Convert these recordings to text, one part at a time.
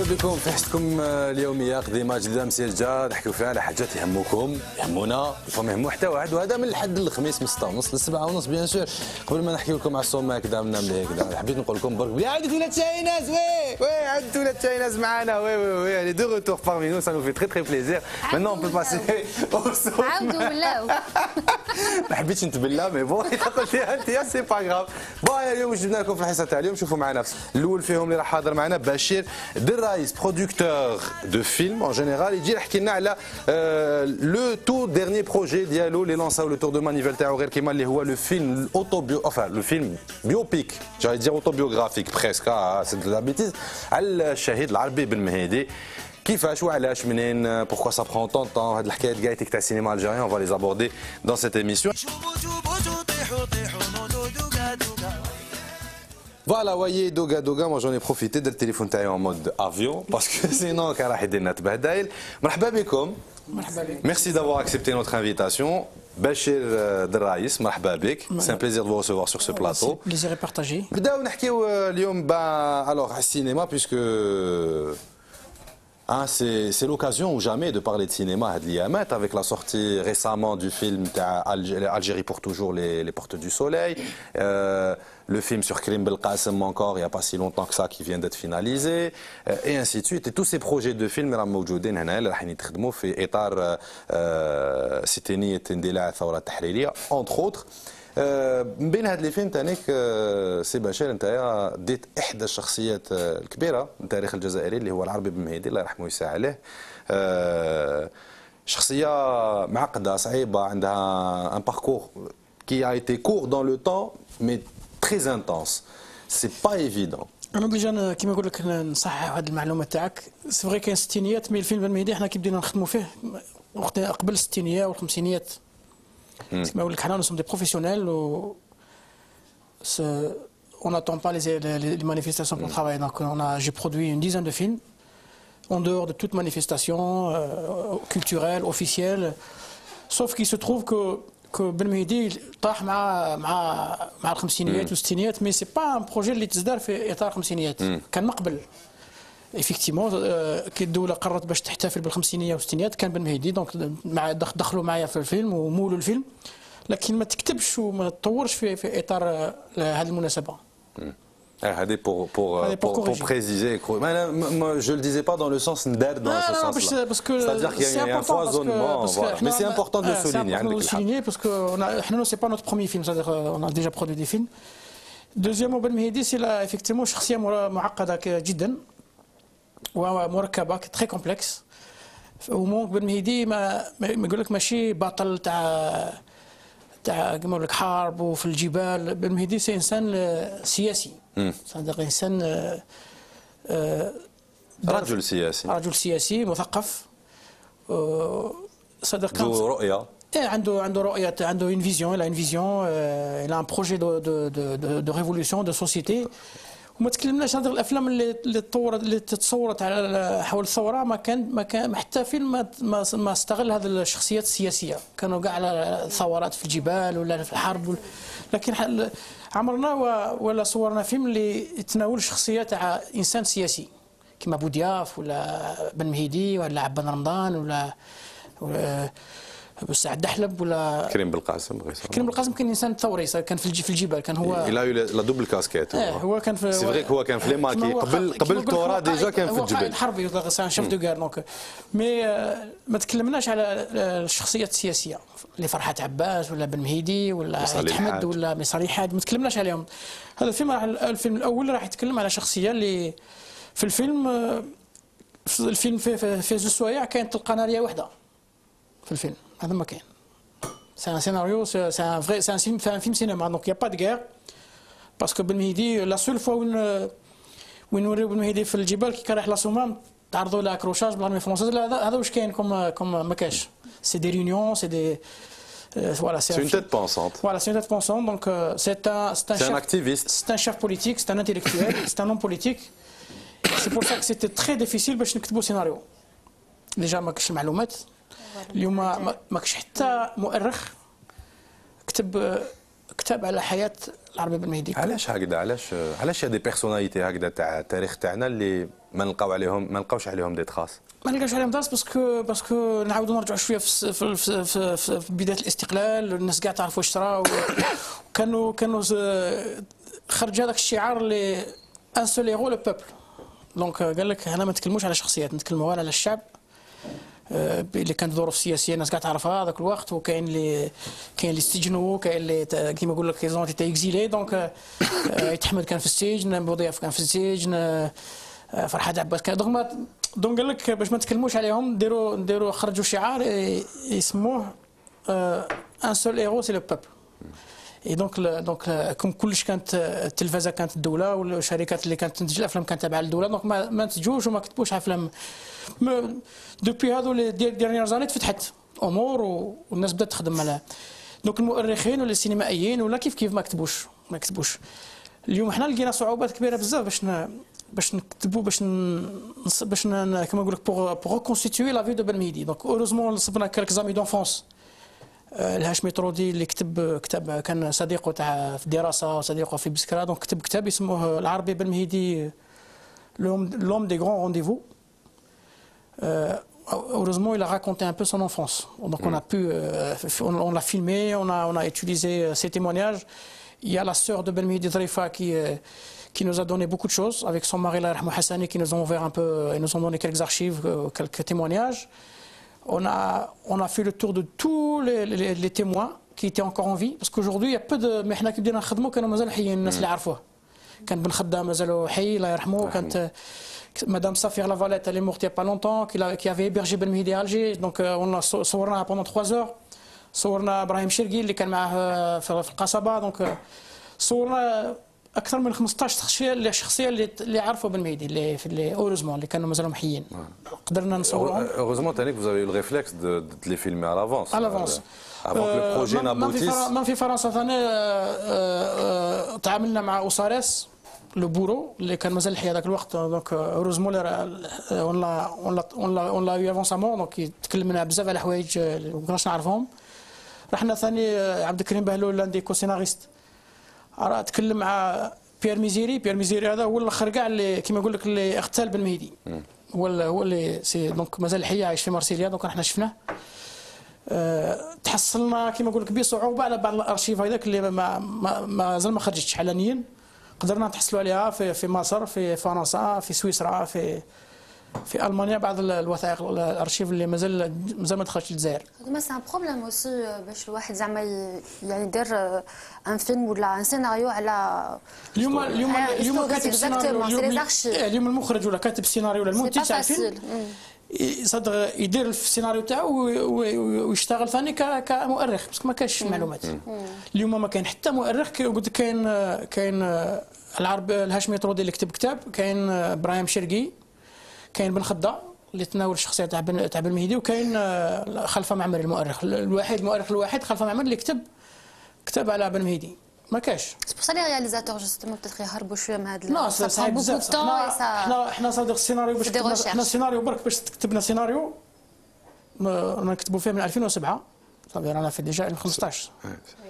بكم في حصتكم اليوميه قديمه جديده مسجله نحكيو فيها على حاجات يهمكم يهمونا وفهم يهمو حتى واحد، وهذا من الحد للخميس من 6:30 ل 7:30 بيان سور. قبل ما نحكي لكم على الصوم هكذا ملي هكذا حبيت نقول لكم برك بلي عندك ولاد شاهيناز وي عندك ولاد شاهيناز معنا وي لي دو روتور parmi nous, ça nous fait très plaisir. Maintenant on peut passer au صوم. عاودوا ولاو ما حبيتش نتبلى مي بون قلت لي انت سي با غراف. بون اليوم جبنا لكم في الحصه تاع اليوم شوفوا معنا الاول فيهم اللي راح حاضر معنا بشير درايس برودكتور دو فيلم en général يجي يحكي لنا على لو تو ديرني بروجي ديالو اللي لونساو لو تور دو مانيفال تاعو غير كيما اللي هو لو فيلم اوتوبيو enfin لو فيلم بيوبيك جاي دير اوتوبيوغرافيك بريسك سي دو لا بيتيز على الشهيد العربي بن مهدي. كيفاش وعلاش منين pourquoi ça prend tant de temps هاد الحكايات كاع تاع السينما الجيريان on va les aborder dans cette émission. Voilà, voyez, Doga, moi j'en ai profité de le téléphone taillé en mode avion parce que sinon, كان راح يدير لنا تبهدايل. مرحبا بكم. مرحبا بك. Merci d'avoir accepté notre invitation. Bachir Deraïs, مرحبا بك. C'est un plaisir de vous recevoir sur ce plateau. Plaisir est partagé. نبداو نحكيو اليوم alors على السينما puisque c'est l'occasion ou jamais de parler de cinéma avec la sortie récemment du film Algérie pour toujours, les portes du soleil, le film sur Karim Belkacem encore il n'y a pas si longtemps que ça qui vient d'être finalisé, et ainsi de suite. Et tous ces projets de films راهم موجودين هنا اللي راح يتخدموا في اطار ستينيه اندلاع الثوره التحريريه entre autres. من بين هاد لي فيلم تانيك سي بشير انت ديت احدى الشخصيات الكبيره من التاريخ الجزائري اللي هو العربي بن مهدي الله يرحمه ويسع عليه. شخصيه معقده صعيبه عندها ان باركور qui a été court dans le temps mais très intense. C'est pas évident. انا ديجا كيما نقول لك نصحح هذه المعلومه تاعك. سي فري كاين الستينيات مي الفيلم بن مهدي حنا كي بدينا نخدموا فيه وقت قبل الستينيه والخمسينيات. كما نقول لك حنا نسوم دي بروفيسيونيل و on n'attend pas les manifestations pour travailler. Donc j'ai produit une dizaine de films en dehors de toute manifestation culturelle, officielle. Sauf qu'il se trouve que Ben Mehdi طاح مع الخمسينيات والستينيات مي سي با ان بروجي اللي تصدر في اطار الخمسينيات كان من قبل. ايفيكتيمون كي الدوله قررت باش تحتفل بالخمسينيه والستينيات كان بن مهدي دونك دخلوا معايا في الفيلم ومولوا الفيلم لكن ما تكتبش وما تطورش في اطار هذه المناسبه. هذه pour préciser. Je le disais pas dans le sens d'aide dans ce sens-là. C'est-à-dire qu'il y a un foisonnement. Mais c'est important de le souligner. C'est important de le souligner parce que c'est pas notre premier film, c'est-à-dire on a déjà produit des films. Deuxièmement, Ben Mehdi c'est effectivement شخصيه معقده جدا ومركبه تري كومبلكس. ومونك بن مهدي ما يقول لك ماشي بطل تاع كما نقول لك حرب وفي الجبال. بن مهدي سي انسان سياسي صدق انسان رجل سياسي مثقف صدق ذو رؤيه عنده رؤيه عنده une vision il a une vision il a un projet de révolution de société. وما تكلمناش هذه الافلام اللي تصورت على حول الثوره ما كان حتى فيلم ما استغل هذه الشخصيات السياسيه كانوا كاع على ثورات في الجبال ولا في الحرب لكن عمرنا ولا صورنا فيلم اللي يتناول شخصيه تاع انسان سياسي كما بودياف ولا بن مهدي ولا عبان رمضان ولا سعد دحلب ولا كريم بالقاسم. كريم بالقاسم كان انسان ثوري كان في الجبال كان هو il a eu la double casquette. هو كان في سي فري هو كان في لي ماركي قبل الثوره ديجا كان في الجبل حربي سان شيف دو غار دونك مي ما تكلمناش على الشخصيات السياسيه اللي فرحات عباس ولا بن مهدي ولا احمد ولا مصالح حاج ما تكلمناش عليهم. هذا الفيلم الاول راح يتكلم على شخصيه اللي في الفيلم في زوج سوايع كانت القناريه واحده في الفيلم هذا ما كاين. C'est un scénario, c'est un film cinéma, donc il n'y a pas de guerre. Parce que Ben Mehdi, la seule fois où نوريو بن مهدي في الجبال كي كان رايح لاسومام تعرضوا له اكروشاج بالارمي فرونسيز هذا واش كاين كوم ما كاش. سي دي ريونيون سي دي voilà c'est une tête pensante. Voilà, c'est une tête pensante donc c'est un activiste. C'est un chef politique, c'est un intellectuel, c'est un homme politique. C'est pour ça que c'était très difficile باش نكتبوا سيناريو. ديجا ما كاش المعلومات. اليوم ما كاش حتى مؤرخ كتب على حياه العربي بن مهدي. علاش هكذا علاش دي بيرسوناليتي هكذا تاع التاريخ تاعنا اللي ما نلقاوش عليهم دي تراس. ما نلقاش عليهم داس باسكو نعاودوا نرجعوا شويه في بدايه الاستقلال، الناس كاع تعرف واش صرا، كانوا خرج هذاك الشعار اللي ان سول هيرو لو بوبل. دونك قال لك هنا ما نتكلموش على شخصيات، نتكلموا على الشعب اللي كانت ظروف سياسيه الناس كاع تعرفها هذاك الوقت، وكاين اللي استجنوا، كاين اللي كيما نقول لك زون تي اكزيلي. دونك يتحمد كان في السجن، بوضياف كان في السجن، فرحات عباس كان. دونك قال لك باش ما نتكلموش عليهم نديروا خرجوا شعار يسموه ان سول هيرو سي لو بوبل. اي دونك كم كلش كانت التلفزه كانت الدوله، والشركات اللي كانت تنتج الافلام كانت تابعه للدوله. دونك ما نتجوش وما كتبوش افلام. دوبي هذو لي ديرنيير زاني تفتحت امور والناس بدات تخدم على. دونك المؤرخين ولا السينمائيين ولا كيف ما كتبوش. اليوم حنا لقينا صعوبات كبيره بزاف باش نكتبوا باش كما نقول لك بوغ ريكونستيتيوي لا في دو بن مهدي. دونك اوروزمون صبنا كالك زامي دونفونس. الهاشمي طرودي اللي كتب كتاب، كان صديقه تاع في الدراسه وصديقه في بسكره، دونك كتب كتاب يسموه العربي بن مهدي لوم دي غران رونديفو. Heureusement, il a raconté un peu son enfance. Donc on l'a filmé, on a utilisé ses témoignages. Il y a la sœur de Ben Mehdi Dharifa qui nous a donné beaucoup de choses, avec son mari Rahmou Hassani, qui nous ont ouvert un peu, et nous ont donné quelques archives, quelques témoignages. On a fait le tour de tous les témoins qui étaient encore en vie, parce qu'aujourd'hui, il y a peu de... Mais حنا كي بدينا نخدموا كانوا مازال حيين الناس اللي عرفوه. كان بن خدام مازالوا حي الله يرحمه. كانت Madame Safir Lavalette, elle est morte il n'y a pas longtemps, qui avait hébergé Ben Mehdi à Alger. Donc on a صورنا pendant 3 heures. صورنا إبراهيم شرقي اللي كان معه في القصبة. دونك صورنا أكثر من 15 شخصية اللي عرفوا بن مهدي اللي أوريزمون اللي كانوا مازالهم حيين. قدرنا نصورهم. Heureusement, Tanik, vous avez eu le réflexe de les filmer à l'avance. À l'avance. Avant que le projet n'aboutisse. ما في فرنسا ثاني تعاملنا مع أوساريس لو بورو اللي كان مازال حي هذاك الوقت. دونك اوروزمون اون لا يو افونسامون. دونك يتكلم لنا بزاف على حوايج ما كناش نعرفهم. رحنا ثاني عبد الكريم بهلول عندي كوسيناريست، راه تكلم مع بيير ميزيري هذا هو الاخر كاع اللي كيما نقول لك اللي اغتال بن مهدي. هو اللي سي دونك مازال حي عايش في مارسيليا. دونك احنا شفناه. تحصلنا كيما نقول لك بصعوبه على بعض الارشيف هذاك اللي مازال ما خرجتش حاليا. قدرنا نتحصلوا عليها في مصر، في فرنسا، في سويسرا، في المانيا، بعض الوثائق الارشيف اللي مازال ما دخلتش للجزائر. هذا سي ان بروبليم اوسي باش الواحد زعما يعني يدير ان فيلم ولا ان سيناريو على اليوم كاتب سيناريو. اليوم المخرج ولا كاتب السيناريو ولا المنتج تاع الفيلم صدق يدير السيناريو تاعو ويشتغل ثاني كمؤرخ، بس ما كاينش المعلومات. اليوم ما كاين حتى مؤرخ. قلت كاين الهاشمي طرودي اللي كتب كتاب، كاين ابراهيم شرقي، كاين بن خضه اللي تناول الشخصيه تاع بن مهدي، وكاين خلفه معمر المؤرخ الوحيد خلفه معمر اللي كتب على بن مهدي. ما كاش. سي بور سا لي رياليزاتور جوستومون بتاتر يهربوا شويه من هذا. لا صعيب بزاف. احنا صادق السيناريو باش احنا السيناريو برك باش كتبنا سيناريو نكتبوا فيه من 2007. صافي رانا في ديجا 2015.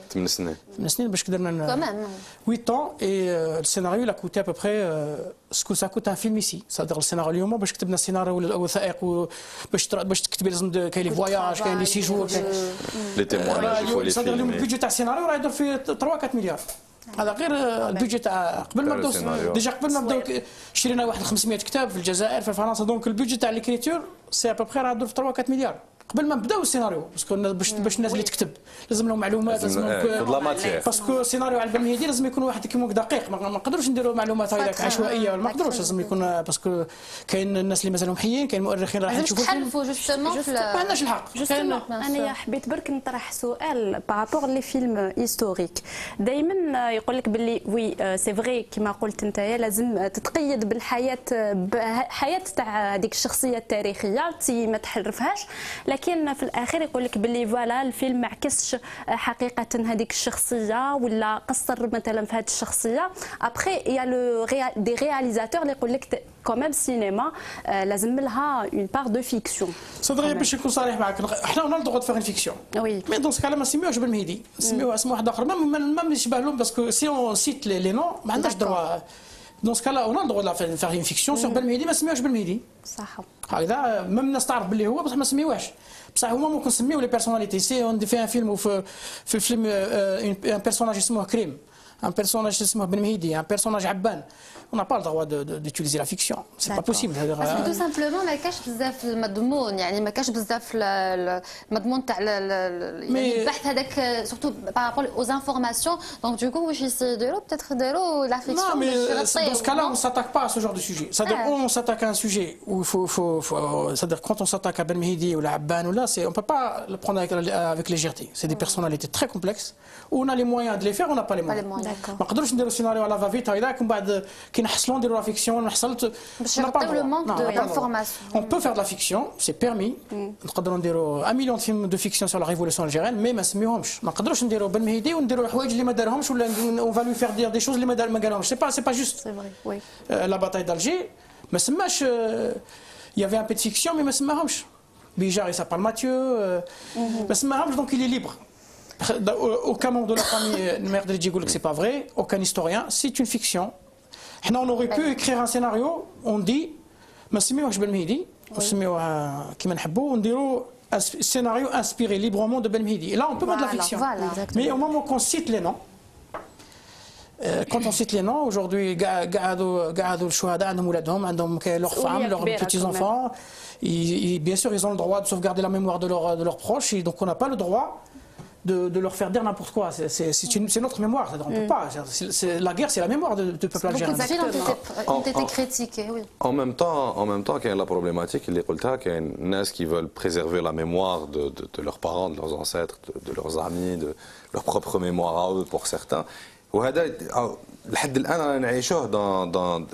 8 سنين. 8 سنين باش قدرنا 8 ans et le scénario il a coûté à peu près ce que ça coûte un film ici. صادق السيناريو اليوم باش كتبنا السيناريو ولا الوثائق باش تكتبي لازم كاين لي فواياج، كاين لي سيجور، لي تيمواناج. صادق اليوم البيدجي تاع السيناريو راه يدور في 3-4 مليار. هذا غير البيدجي تاع قبل ما نبداو. ديجا قبل ما نبداو شرينا واحد 500 كتاب في الجزائر في فرنسا. دونك البيدجي تاع ليكريتور سي ا بوبري راه يدور في 3-4 مليار قبل ما نبداو السيناريو. باش الناس اللي تكتب لازم لهم معلومات، باسكو السيناريو على بن مهدي لازم يكون واحد كيما دقيق. ما نقدروش نديروا معلومات هكذاك عشوائيه، ما نقدروش. لازم يكون باسكو كاين الناس اللي مازالهم حيين، كاين مؤرخين راح يشوفوا تحلفوا جوستومون ما عندناش الحق. انا حبيت برك نطرح سؤال بارابور لي فيلم هيستوريك. دائما يقول لك باللي وي سي فري كيما قلت انت لازم تتقيد بالحياه تاع هذيك الشخصيه التاريخيه ما تحرفهاش، لكن في الاخير يقول لك باللي فوالا الفيلم ما عكسش حقيقه هذيك الشخصيه ولا قصر مثلا في هذه الشخصيه. ابخي يا لو دي رياليزاتور اللي يقول لك كوميم السينما لازم لها اون بار دو فيكسيون. صدقني باش نكون صريح معك، احنا اون دو فيغ فيكسيون وي مي دونك كلام ما نسميوش بن مهدي، نسميوه اسم واحد اخر ما يشبه لهم، باسكو سي اون سيت لي نو ما عندناش دروا. Dans ce cas-là, on a le droit de faire une fiction sur Belmehdi, ما نسميوهاش Belmehdi. صح. هكذا même الناس تعرف باللي هو بصح ما نسميوهاش. بصح هما ممكن نسميو لي بيرسوناليتي سي اون في ان فيلم في الفيلم ان بيرسوناج اسمه كريم. Un personnage اسمه Belmehdi, un personnage عبان. On n'a pas le droit d'utiliser la fiction. C'est pas possible. parce que tout simplement ما كاش بزاف المضمون يعني ما كاش بزاف المضمون تاع يعني البحث هذاك surtout par rapport aux informations donc du coup واش يديروا peut-être يديروا la fiction. Non mais dans ce cas-là on s'attaque pas à ce genre de sujet. C'est-à-dire on s'attaque à un sujet où il faut c'est-à-dire quand on s'attaque à Belmehdi ou la Abban ou là on peut pas le prendre avec légèreté. C'est des personnalités très complexes où on a les moyens de les faire, on n'a pas les moyens. ما نقدروش نديروا سيناريو على فافيت هكذاك ومن بعد كي نحصلوا نديروا لا فيكسيون نحصلت باش نعطيو لو مونك دو لانفورماسيون. On peut faire de la fiction, c'est permis. نقدروا نديروا 1 مليون فيلم دو فيكسيون sur la révolution algérienne mais ما نسميوهمش. ما نقدروش نديروا بالمهدي ونديروا الحوايج اللي ما دارهمش ولا on va lui faire dire des choses اللي ما قالهمش. C'est pas juste. C'est vrai, oui. La bataille d'Alger ما سماش il y avait un peu de fiction mais ما سماهمش. Bijar il s'appelle Mathieu ما سماهمش donc il est libre. Aucun membre de la famille mère de Djigoul que c'est pas vrai, aucun historien, c'est une fiction. On aurait pu écrire un scénario, on dit, ما نسميوهش بالمهدي، نسميوها كيما نحبوا ونديروا un scénario inspiré librement de Belmehdi. Et là on peut mettre de la fiction. Mais au moment qu'on cite les noms, quand on cite les noms, aujourd'hui, قعدوا الشهداء عندهم ولادهم, عندهم leurs femmes, leurs petits-enfants. Bien sûr, ils ont le droit de sauvegarder la mémoire de leurs proches, et donc on n'a pas le droit de leur faire dire n'importe quoi. C'est notre mémoire, on peut pas. La guerre, c'est la mémoire du peuple algérien. Beaucoup de films ont été critiqués, oui. En même temps, qu'il y a la problématique, il y a une nation qui veulent préserver la mémoire de leurs parents, de leurs ancêtres, de leurs amis, de leur propre mémoire à eux pour certains. وهذا لحد الان رانا نعيشوه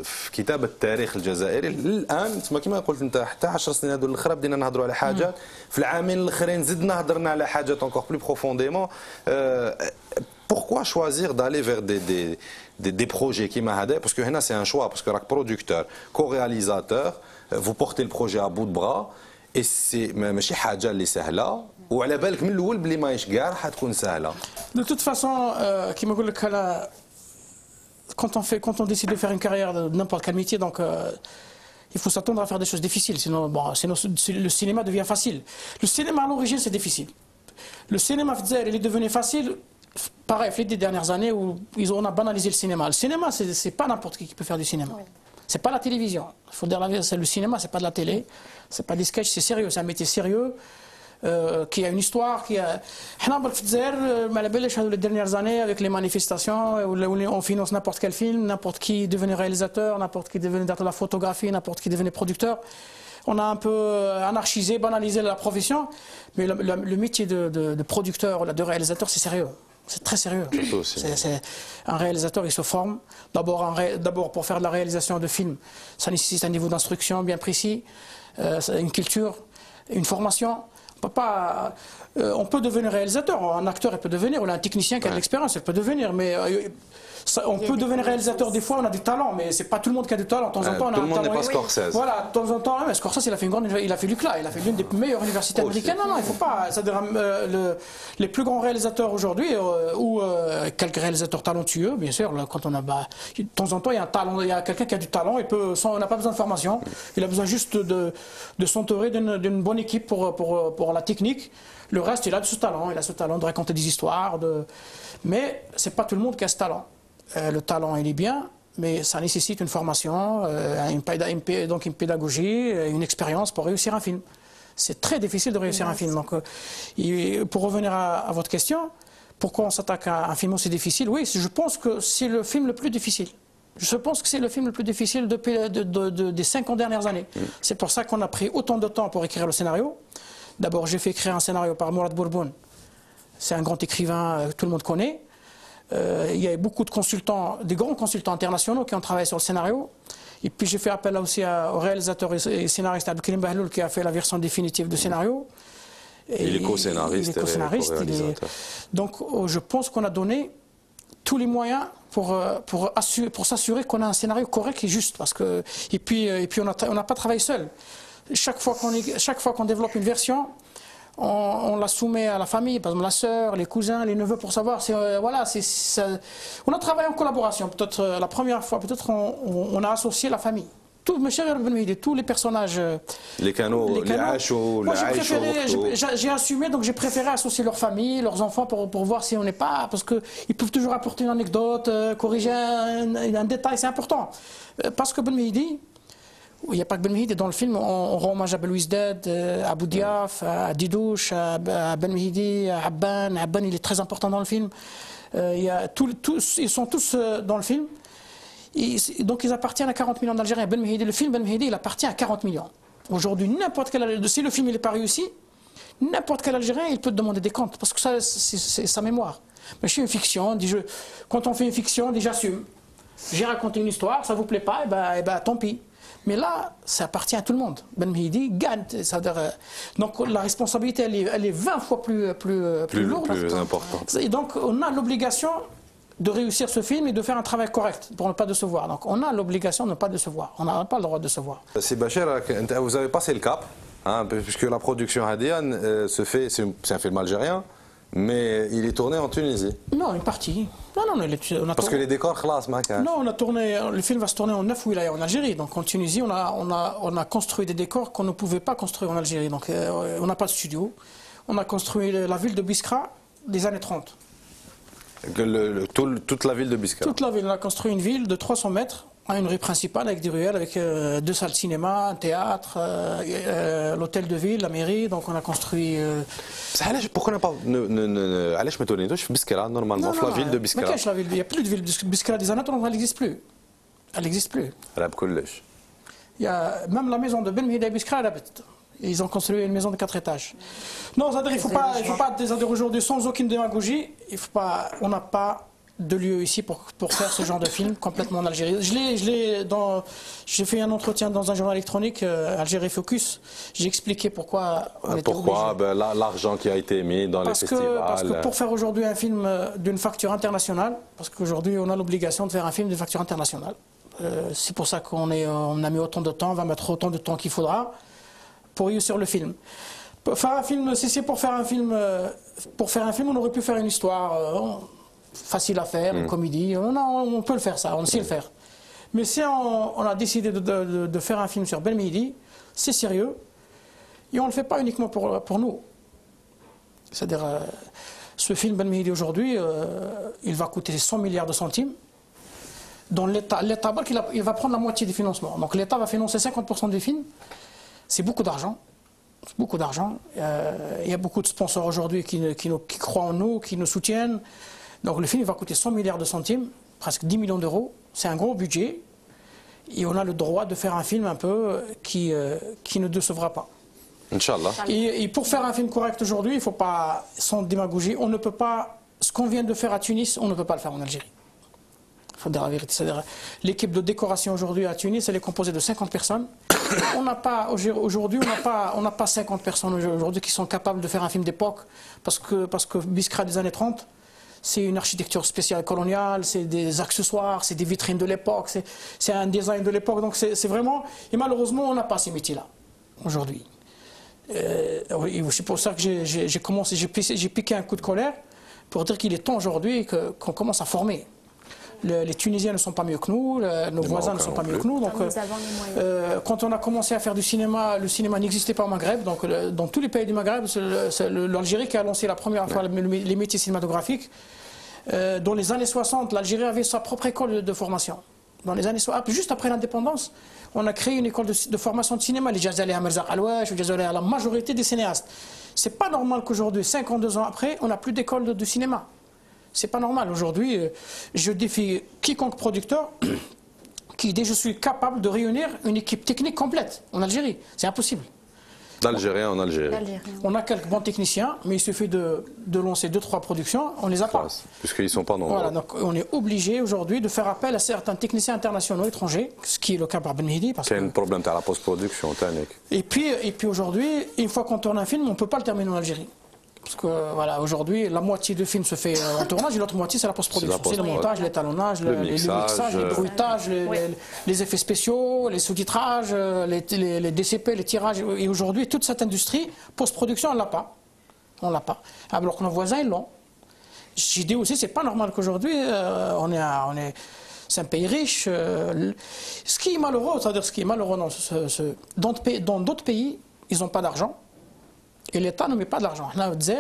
في كتابه التاريخ الجزائري الان كما قلت انت حتى 10 سنين هذو الاخر بدينا نهضروا على حاجات في العامين الاخرين زدنا هضرنا على حاجات encore plus profondément. Pourquoi choisir d'aller vers des projets qui m'aident parce que هنا c'est un choix parce que راك producteur co-réalisateur vous portez le projet à bout de bras et c'est ماشي حاجه اللي سهله وعلى بالك من الاول بلي ماهيش كاع راح تكون سهله. De toute façon كيما نقول لك quand on décide de faire une carrière de n'importe quel métier donc il faut s'attendre à faire des choses difficiles sinon le cinéma devient facile. Le cinéma à l'origine c'est difficile. Le cinéma il est devenu facile pareil les 10 dernières années où on a banalisé le cinéma. Le cinéma c'est pas n'importe qui peut faire du cinéma. Oui. C'est pas la télévision. Il faut dire la vérité, le cinéma c'est pas de la télé, c'est pas des sketchs, c'est sérieux, c'est un métier sérieux. Qui a une histoire, qui a... les dernières années avec les manifestations où on finance n'importe quel film, n'importe qui devenait réalisateur, n'importe qui devenait de la photographie, n'importe qui devenait producteur. On a un peu anarchisé, banalisé la profession, mais le métier de producteur ou de réalisateur c'est sérieux. C'est très sérieux. Un réalisateur, il se forme. D'abord, pour faire de la réalisation de films, ça nécessite un niveau d'instruction bien précis, une culture, une formation. On peut devenir réalisateur, un acteur il peut devenir, ou un technicien qui a de l'expérience, il peut devenir, mais on peut devenir réalisateur des fois, on a du talent, mais c'est pas tout le monde qui a du talent. De temps en temps, on a tout le monde n'est pas Scorsese. Voilà, de temps en temps, Scorsese il a fait l'UCLA, il a fait l'une des meilleures universités américaines. Non, il faut pas. C'est-à-dire les plus grands réalisateurs aujourd'hui, ou quelques réalisateurs talentueux, bien sûr, là, quand on a, de temps en temps, il y a un talent, il y a quelqu'un qui a du talent, on n'a pas besoin de formation, il a besoin juste de s'entourer d'une bonne équipe pour la technique. Le reste, il a ce talent de raconter des histoires, mais c'est pas tout le monde qui a ce talent. Le talent, il est bien, mais ça nécessite une formation, donc une pédagogie, une expérience pour réussir un film. C'est très difficile de réussir un film. Donc, pour revenir à votre question, pourquoi on s'attaque à un film aussi difficile? Oui, je pense que c'est le film le plus difficile. Je pense que c'est le film le plus difficile des 50 dernières années. C'est pour ça qu'on a pris autant de temps pour écrire le scénario. D'abord, j'ai fait écrire un scénario par Mourad Bourboun. C'est un grand écrivain que tout le monde connaît. Il y a beaucoup de consultants, des grands consultants internationaux qui ont travaillé sur le scénario. Et puis j'ai fait appel aussi au réalisateur et scénariste Abdelkrim Bahloul qui a fait la version définitive du scénario. Il est co-scénariste. Donc je pense qu'on a donné tous les moyens pour s'assurer qu'on a un scénario correct et juste. Et puis on n'a pas travaillé seul. Chaque fois qu'on développe une version, on la soumet à la famille, par exemple la sœur, les cousins, les neveux, pour savoir. Voilà, on a travaillé en collaboration. Peut-être la première fois, peut-être on a associé la famille. Tous les personnages. Les canaux, les hachos, moi, j'ai assumé, donc j'ai préféré associer leur famille, leurs enfants pour voir si on n'est pas. Parce qu'ils peuvent toujours apporter une anecdote, corriger un détail, c'est important. Parce que Ben Mehidi, il n'y a pas que Ben Mehidi, dans le film, on rend hommage à Belouizdad, à Boudiaf, à Didouche, à Ben Mehidi, à Abban. Abban, il est très important dans le film. Ils sont tous dans le film. Donc ils appartiennent à 40 millions d'Algériens. Ben Mehidi, le film Ben Mehidi, il appartient à 40 millions. Aujourd'hui, si le film n'est pas réussi, n'importe quel Algérien, il peut te demander des comptes, parce que ça, c'est sa mémoire. Mais je suis une fiction, quand on fait une fiction, j'assume. J'ai raconté une histoire, ça ne vous plaît pas, et ben, tant pis. Mais là, ça appartient à tout le monde. Ben Mehidi gagne. Donc la responsabilité, elle est 20 fois plus lourde. Plus importante. Et donc on a l'obligation de réussir ce film et de faire un travail correct pour ne pas décevoir. Donc on a l'obligation de ne pas décevoir. On n'a pas le droit de décevoir. C'est Bachir, vous avez passé le cap, hein, puisque la production Hadian se fait, c'est un film algérien, mais il est tourné en Tunisie. Non, une partie. Non, parce que les décors, classe, non, le film va se tourner en 9 wilayas en Algérie. Donc en Tunisie, on a construit des décors qu'on ne pouvait pas construire en Algérie. Donc on n'a pas de studio. On a construit la ville de Biskra des années 30. Toute la ville de Biskra. Toute la ville. On a construit une ville de 300 mètres, une rue principale avec des ruelles, avec 2 salles de cinéma, un théâtre, l'hôtel de ville, la mairie. Donc on a construit. Pourquoi on n'a pas. Allez, je me tourne Biskra, normalement, la ville de Biskra. Mais il n'y a plus de ville de Biskra des années 30, elle n'existe plus. Elle n'existe plus. Il y a même la maison de Ben Mehidi à Biskra, elle habite. Ils ont construit une maison de 4 étages. Non, il ne faut pas aujourd'hui, sans aucune démagogie, on n'a pas de lieu ici pour faire ce genre de film complètement en Algérie. J'ai fait un entretien dans un journal électronique, Algérie Focus. J'ai expliqué pourquoi on était obligé. L'argent qui a été mis dans les festivals. Parce que pour faire aujourd'hui un film d'une facture internationale, parce qu'aujourd'hui on a l'obligation de faire un film d'une facture internationale. C'est pour ça qu'on a mis autant de temps, on va mettre autant de temps qu'il faudra pour réussir le film. Faire un film, si c'est pour faire un film, on aurait pu faire une histoire facile à faire, une comédie. On peut le faire ça, on sait le faire. Mais si on a décidé de faire un film sur Ben Mehidi, c'est sérieux et on ne le fait pas uniquement pour nous. C'est-à-dire, ce film Ben Mehidi aujourd'hui, il va coûter 100 milliards de centimes. Dont l'État, il va prendre la moitié des financements. Donc l'État va financer 50% des films. C'est beaucoup d'argent. Beaucoup d'argent. Il y a beaucoup de sponsors aujourd'hui qui croient en nous, qui nous soutiennent. Donc le film va coûter 100 milliards de centimes, presque 10 millions d'euros. C'est un gros budget. Et on a le droit de faire un film un peu qui ne décevra pas. Inch'Allah. Et pour faire un film correct aujourd'hui, il ne faut pas, sans démagogie, on ne peut pas, ce qu'on vient de faire à Tunis, on ne peut pas le faire en Algérie. Il faut dire la vérité. C'est-à-dire, l'équipe de décoration aujourd'hui à Tunis, elle est composée de 50 personnes. Aujourd'hui, on n'a pas 50 personnes aujourd'hui qui sont capables de faire un film d'époque, parce que Biskra des années 30, c'est une architecture spéciale coloniale, c'est des accessoires, c'est des vitrines de l'époque, c'est un design de l'époque. Donc c'est vraiment... Et malheureusement, on n'a pas ces métiers-là aujourd'hui. C'est pour ça que j'ai piqué un coup de colère pour dire qu'il est temps aujourd'hui qu'on commence à former. Les Tunisiens ne sont pas mieux que nous, nos voisins ne sont pas mieux que nous. Donc, quand on a commencé à faire du cinéma, le cinéma n'existait pas au Maghreb. Donc, dans tous les pays du Maghreb, c'est l'Algérie qui a lancé la première fois les métiers cinématographiques. Dans les années 60, l'Algérie avait sa propre école de formation. Dans les années 60, juste après l'indépendance, on a créé une école de formation de cinéma, les Jazali à Merzak Alouache, les Jazali à la majorité des cinéastes. C'est pas normal qu'aujourd'hui, 52 ans après, on n'a plus d'école de cinéma. C'est pas normal. Aujourd'hui, je défie quiconque producteur qui dit je suis capable de réunir une équipe technique complète en Algérie. C'est impossible. D'Algérien en Algérie. On a quelques bons techniciens, mais il suffit de lancer 2-3 productions, on les a pas. Puisqu'ils ne sont pas nombreux. Voilà, donc on est obligé aujourd'hui de faire appel à certains techniciens internationaux étrangers, ce qui est le cas par Ben Mehidi. C'est un problème de la post-production, Tanik. Et puis aujourd'hui, une fois qu'on tourne un film, on ne peut pas le terminer en Algérie. Parce que voilà, aujourd'hui, la moitié du film se fait en tournage et l'autre moitié, c'est la post-production. C'est le montage, l'étalonnage, le mixage, le bruitage, les effets spéciaux, les sous-titrages, les DCP, les tirages. Et aujourd'hui, toute cette industrie, post-production, elle ne l'a pas. On l'a pas. Alors que nos voisins, ils l'ont. J'ai dit aussi, c'est pas normal qu'aujourd'hui, c'est un pays riche. Ce qui est malheureux, c'est-à-dire ce qui est malheureux dans d'autres pays, ils n'ont pas d'argent. Et l'État ne met pas de l'argent.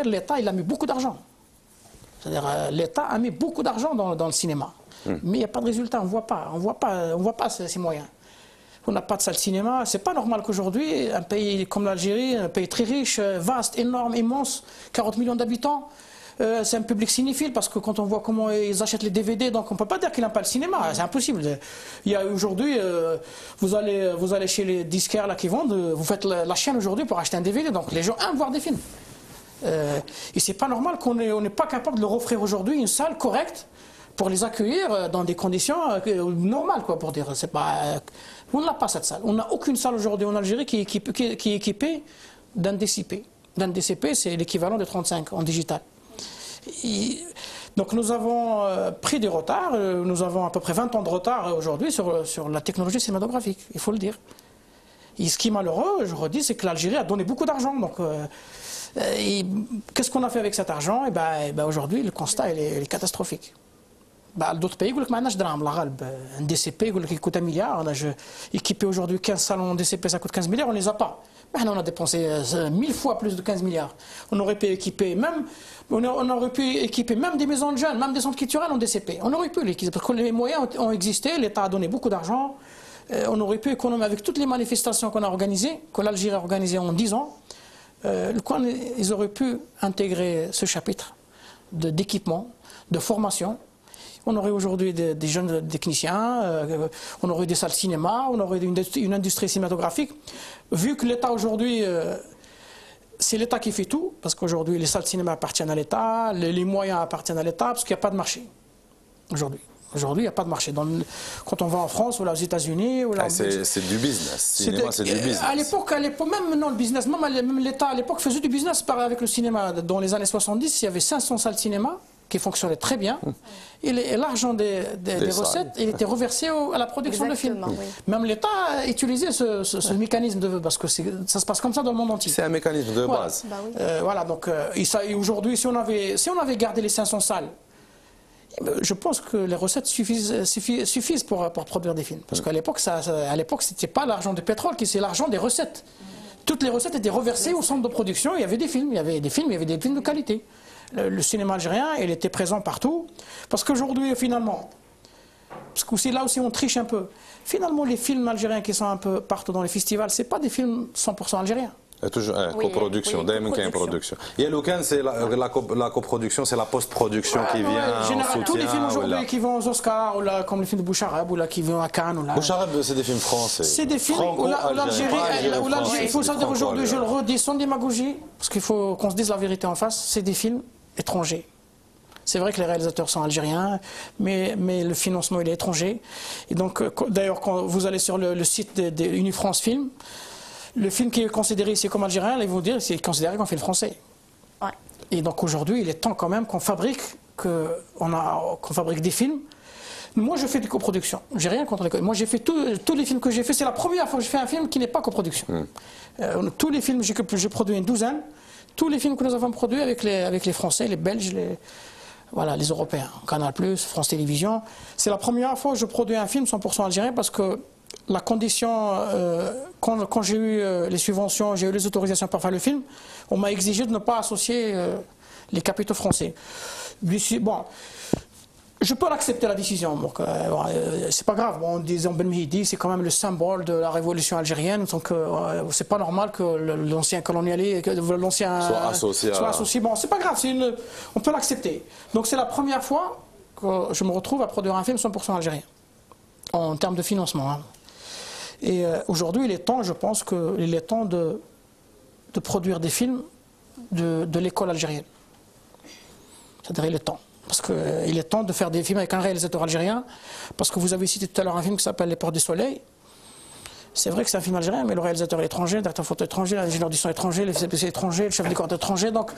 L'État, il a mis beaucoup d'argent. C'est-à-dire, l'État a mis beaucoup d'argent dans le cinéma. Mais il n'y a pas de résultat, on ne voit pas ces moyens. On n'a pas de salle de cinéma. C'est pas normal qu'aujourd'hui, un pays comme l'Algérie, un pays très riche, vaste, énorme, immense, 40 millions d'habitants, c'est un public cinéphile parce que quand on voit comment ils achètent les DVD, donc on ne peut pas dire qu'il n'aime pas le cinéma, c'est impossible. Il y a aujourd'hui, vous allez chez les disquaires là qui vendent, vous faites la chaîne aujourd'hui pour acheter un DVD, donc les gens aiment voir des films. Et c'est pas normal qu'on n'est pas capable de leur offrir aujourd'hui une salle correcte pour les accueillir dans des conditions normales, quoi, pour dire. On n'a pas cette salle. On n'a aucune salle aujourd'hui en Algérie qui est équipée d'un DCP. D'un DCP, c'est l'équivalent de 35 en digital. Donc nous avons pris des retards, nous avons à peu près 20 ans de retard aujourd'hui sur la technologie cinématographique, il faut le dire. Et ce qui est malheureux, je redis, c'est que l'Algérie a donné beaucoup d'argent. Donc qu'est-ce qu'on a fait avec cet argent? Aujourd'hui, le constat il est catastrophique. D'autres pays, un DCP qui coûte 1 milliard, on a équipé aujourd'hui 15 salons DCP, ça coûte 15 milliards, on ne les a pas. On a dépensé 1000 fois plus de 15 milliards. On aurait pu équiper même des maisons de jeunes, même des centres culturels en DCP. On aurait pu l'équiper, parce que les moyens ont existé, l'État a donné beaucoup d'argent. On aurait pu économiser avec toutes les manifestations qu'on a organisées, que l'Algérie a organisées en 10 ans. Ils auraient pu intégrer ce chapitre d'équipement, de formation. On aurait aujourd'hui des jeunes techniciens, on aurait des salles de cinéma, on aurait une industrie cinématographique. Vu que l'État aujourd'hui, c'est l'État qui fait tout, parce qu'aujourd'hui les salles de cinéma appartiennent à l'État, les moyens appartiennent à l'État, parce qu'il n'y a pas de marché aujourd'hui. Aujourd'hui, il n'y a pas de marché. Quand on va en France ou aux États-Unis... c'est du business. Cinéma, c'est du business. À l'époque, même non, le business, même l'État à l'époque faisait du business avec le cinéma. Dans les années 70, il y avait 500 salles de cinéma qui fonctionnaient très bien. Et l'argent des recettes, il était reversé à la production de films. Oui. Même l'État a utilisé ce mécanisme, parce que ça se passe comme ça dans le monde entier. C'est un mécanisme de base. Bah oui. Voilà, donc aujourd'hui, si on avait gardé les 500 salles, je pense que les recettes suffisent pour produire des films. Parce qu'à l'époque, ce n'était pas l'argent du pétrole, c'est l'argent des recettes. Toutes les recettes étaient reversées au centre de production, il y avait des films, il y avait des films de qualité. Le cinéma algérien, il était présent partout. Parce qu'aujourd'hui, finalement, parce que c'est là aussi on triche un peu, finalement les films algériens qui sont un peu partout dans les festivals, ce n'est pas des films 100% algériens. Toujours coproduction, production. Et Loukan, c'est la coproduction, c'est la post-production qui vient en soutien. Tous les films aujourd'hui qui vont aux Oscars, comme les films de Bouchareb, ou là, qui vont à Cannes. Bouchareb, c'est des films français. C'est des films où l'Algérie, il faut savoir aujourd'hui, je le redis sans démagogie, parce qu'il faut qu'on se dise la vérité en face, c'est des films étrangers. C'est vrai que les réalisateurs sont algériens, mais le financement il est étranger. Et donc, d'ailleurs, quand vous allez sur le site de Unifrance Film, le film qui est considéré ici comme algérien, ils vont dire c'est considéré comme film français. Ouais. Et donc aujourd'hui, il est temps quand même qu'on fabrique des films. Moi, je fais des coproductions. J'ai rien contre les coproductions. Moi, j'ai fait tous les films que j'ai fait. C'est la première fois que je fais un film qui n'est pas coproduction. Tous les films, j'ai produit une douzaine. Tous les films que nous avons produits avec les Français, les Belges, les Européens. Canal+, France Télévisions. C'est la première fois que je produis un film 100% algérien parce que la condition, quand j'ai eu les subventions, j'ai eu les autorisations pour faire le film, on m'a exigé de ne pas associer les capitaux français. Bon, je peux l'accepter la décision, donc c'est pas grave. On disait Ben Mehdi, c'est quand même le symbole de la révolution algérienne, donc c'est pas normal que l'ancien colonialiste, soit associé. Bon, c'est pas grave, on peut l'accepter. Donc c'est la première fois que je me retrouve à produire un film 100% algérien, en termes de financement. Hein. Et aujourd'hui, il est temps, je pense qu'il est temps de produire des films de l'école algérienne. C'est-à-dire, il est temps. Parce qu'il est temps de faire des films avec un réalisateur algérien. Parce que vous avez cité tout à l'heure un film qui s'appelle Les Portes du Soleil. C'est vrai que c'est un film algérien, mais le réalisateur est étranger, le directeur photo étranger, l'ingénieur du son étranger, le CPC étranger, le chef de corps étranger. Donc,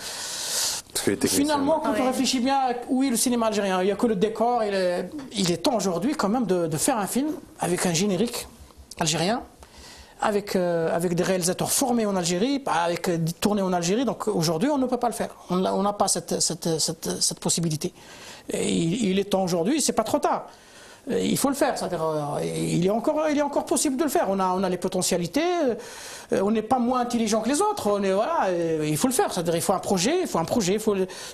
finalement, quand on réfléchit bien, oui, le cinéma algérien, il n'y a que le décor. Il est temps aujourd'hui quand même de faire un film avec un générique algérien, avec des réalisateurs formés en Algérie, avec des tournées en Algérie. Donc aujourd'hui, on ne peut pas le faire. On n'a pas cette possibilité. Et il est temps aujourd'hui, c'est pas trop tard. Il faut le faire, c'est-à-dire il est encore possible de le faire. On a les potentialités, on n'est pas moins intelligent que les autres. Voilà, il faut le faire, c'est-à-dire il faut un projet,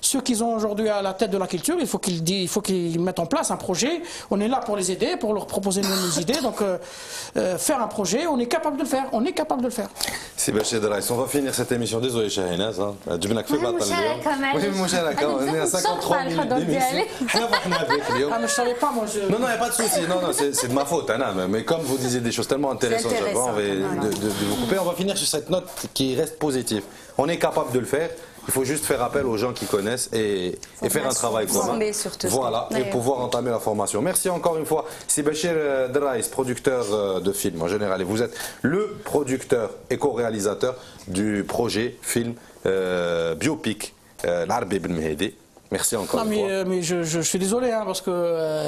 ceux qui sont aujourd'hui à la tête de la culture, il faut qu'ils mettent en place un projet. On est là pour les aider, pour leur proposer nos idées. Donc faire un projet, on est capable de le faire. On est capable de le faire. C'est Bachir Draïs. On va finir cette émission. Désolé Shahinaz, جبنا كفي بطل اليوم. Oui, مشاركة. On est à 53 minutes d'émission. Ah mais je savais pas moi. Non, il n'y a pas de souci. Non, c'est de ma faute. Hein, mais comme vous disiez des choses tellement intéressantes, on va de vous couper. On va finir sur cette note qui reste positive. On est capable de le faire. Il faut juste faire appel aux gens qui connaissent et faire un travail commun. Voilà, et pouvoir entamer la formation. Merci encore une fois. C'est Bachir Draïs, producteur de films en général. Et vous êtes le producteur et co-réalisateur du projet film biopic L'Arbi Ben Mehdi. Merci encore une fois. Mais je suis désolé hein, parce que.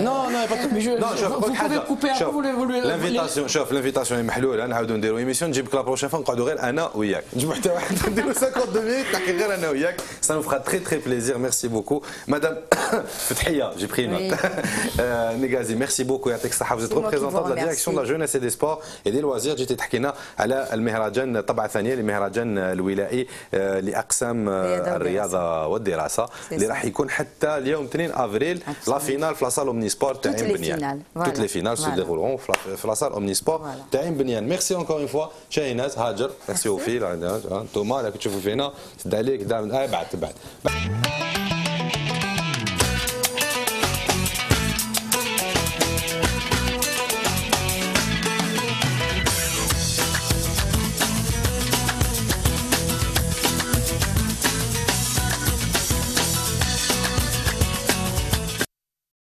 Non, pas de souci. Vous pouvez couper un peu. L'invitation, شوف l'invitation est محلولة. نعاودوا نديروا émission نجيبك la prochaine fois نقعدوا غير أنا وياك. نجيبوا حتى واحد نديروا 52 minutes نحكي غير أنا وياك. Ça nous fera très plaisir. Merci beaucoup. Madame Fethia, j'ai pris une note. Negazi, merci beaucoup. يعطيك الصحة. Vous êtes représentante de la direction de la jeunesse et des sports et des loisirs. جيتي تحكي لنا على المهرجان طبعة ثانية للمهرجان الولائي لأقسام الرياضة والدراسة اللي راح يكون حتى اليوم 2 افريل لا فينال في لاصال اومني سبور تاع عين بنيان. Toutes les finales se dérouleront في لاصال اومني سبور تاع عين بنيان. ميرسي encore une fois شاهيناز هاجر. ميرسي وفيل توما اللي كنت تشوفوا فينا سد عليك بعد